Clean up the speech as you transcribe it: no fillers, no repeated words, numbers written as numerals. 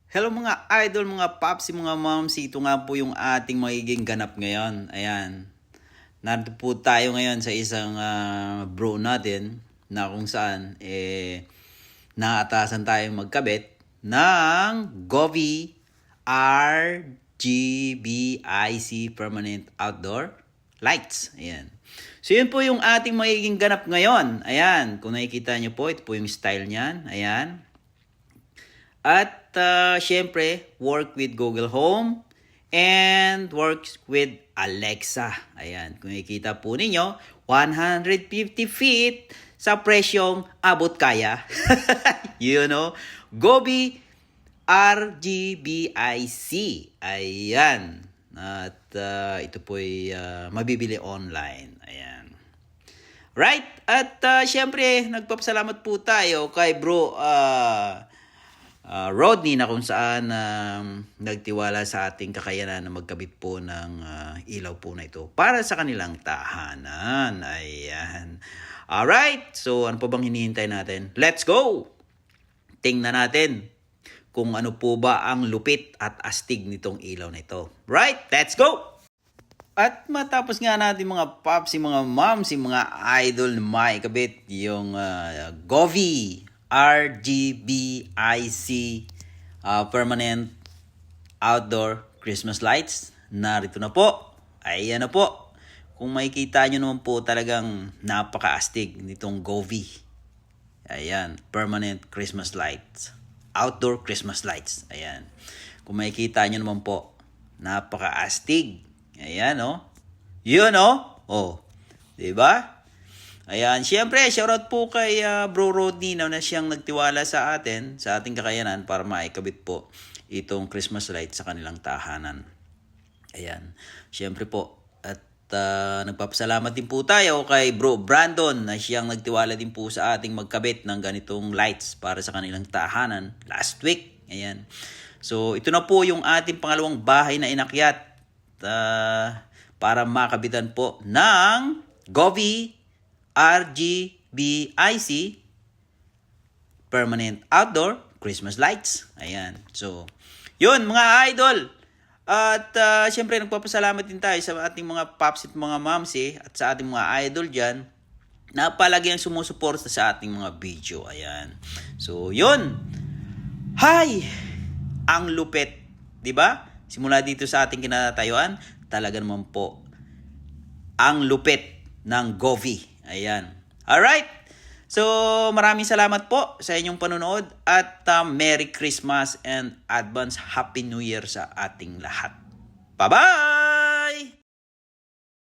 Hello mga idol, mga paps, mga moms. Ito nga po yung ating magiging ganap ngayon. Ayan. Narito po tayo ngayon sa isang bro natin na kung saan naatasan tayong magkabit ng Govee RGBIC Permanent Outdoor Lights. Ayan. So yun po yung ating magiging ganap ngayon. Ayan. Kung nakikita nyo po, ito po yung style niyan. Ayan. At syempre, work with Google Home and works with Alexa. Ayan, kung nakikita po ninyo, 150 feet sa presyong abot kaya. You know, Govee RGBIC. Ayan. At ito po ay mabibili online. Ayan. Right? At syempre, nagpapasalamat po tayo kay bro Rodney na kung saan nagtiwala sa ating kakayanan na magkabit po ng ilaw po na ito para sa kanilang tahanan. Ayan. Alright, so ano po bang hinihintay natin? Let's go! Tingnan natin kung ano po ba ang lupit at astig nitong ilaw na ito. Right, let's go! At matapos nga natin mga pops, mga moms, mga idol na maikabit yung Govee RGBIC Permanent Outdoor Christmas Lights. Narito na po. Ayan na po. Kung makikita nyo naman po talagang napaka-astig nitong Govee. Ayan. Permanent Christmas Lights. Outdoor Christmas Lights. Ayan. Kung makikita nyo naman po, napaka-astig. Ayan, oh. Yun, oh. Oh. Diba? Ayan, siyempre, shoutout po kay Bro Rodney na siyang nagtiwala sa atin, sa ating kakayanan para maikabit po itong Christmas light sa kanilang tahanan. Ayan, siyempre po, at nagpapasalamat din po tayo kay Bro Brandon na siyang nagtiwala din po sa ating magkabit ng ganitong lights para sa kanilang tahanan last week. Ayan, so ito na po yung ating pangalawang bahay na inakyat para makabitan po ng Govee RGBIC Permanent Outdoor Christmas Lights. Ayan. So, yun mga idol. At syempre nagpapasalamat din tayo sa ating mga pops at mga moms at sa ating mga idol dyan na palagi ang sumusuporta sa ating mga video. Ayan. So, yun. Hi! Ang lupit. Diba? Simula dito sa ating kinatayuan, talaga naman po ang lupit ng Govee. Ayan. Alright. So, maraming salamat po sa inyong panonood at Merry Christmas and Advance Happy New Year sa ating lahat. Bye-bye!